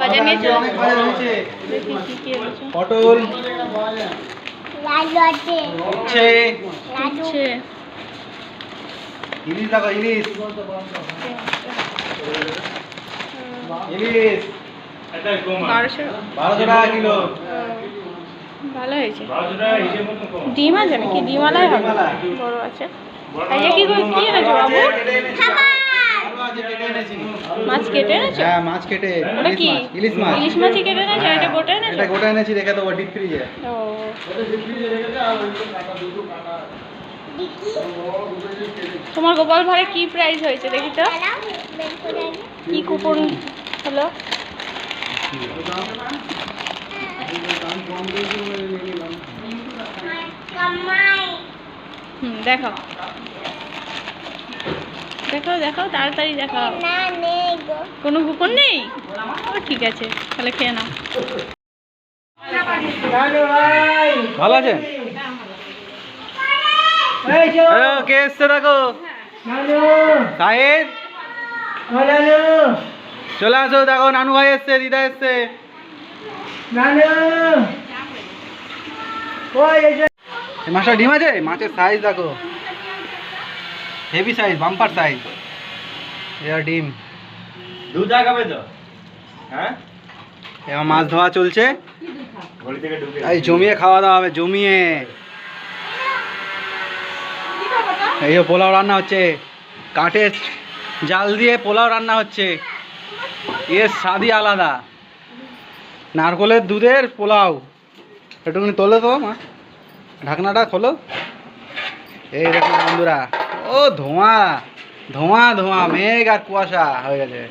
বাজার নিয়েছো? অনেক বাজার হয়েছে। দেখি কি কি এনেছো। পটল, উচ্ছে, উচ্ছে, ইলিশ দেখো, ইলিশ, ইলিশ 1200। 1200 টাকা কিলো। ভালো হয়েছে। ডিম আছে নাকি? ডিমালাই হবে, বড় আছে। এই যে কি কি এনেছো বাবু? মাছ কেটে এনেছো? হ্যাঁ, মাছ কেটে। ওটা কি? ইলিশ মাছ। ইলিশ মাছই কেটে এনেছো? এটা গোটা এনেছো? এটা গোটা এনেছি, রেখে দেবো ডিপ ফ্রিজে। ও, তোমার গোপাল ভাড়ে কি প্রাইস হয়েছে দেখি তো? কি কুপন হলো? দেখাও দেখাও দেখাও, তাড়াতাড়ি দেখাও। কোনো কুপন নেই? ও ঠিক আছে, তাহলে খেয়ে নাও। ভালো আছে? কে এসছে দেখো? সাহেব, চলে আসো, দেখো নানু ভাই এসছে, দিদা এসছে। মাছটা ডিম আছে? মাছের সাইজ দেখো, হেভি সাইজ, বাম্পার সাইজ। এবার ডিম, দুধ খাবে তো? হ্যাঁ, এবার মাছ ধোয়া চলছে। এই জমিয়ে খাওয়া দাওয়া হবে, জমিয়ে। এই যে পোলাও রান্না হচ্ছে, কাঠের জাল দিয়ে পোলাও রান্না হচ্ছে। এর স্বাদই আলাদা। নারকলের দুধের পোলাও। একটুখানি তোলো তো মা, ঢাকনাটা খোলো। এই দেখো বন্ধুরা, ও ধোঁয়া ধোঁয়া ধোঁয়া, মেঘ আর কুয়াশা হয়ে গেছে।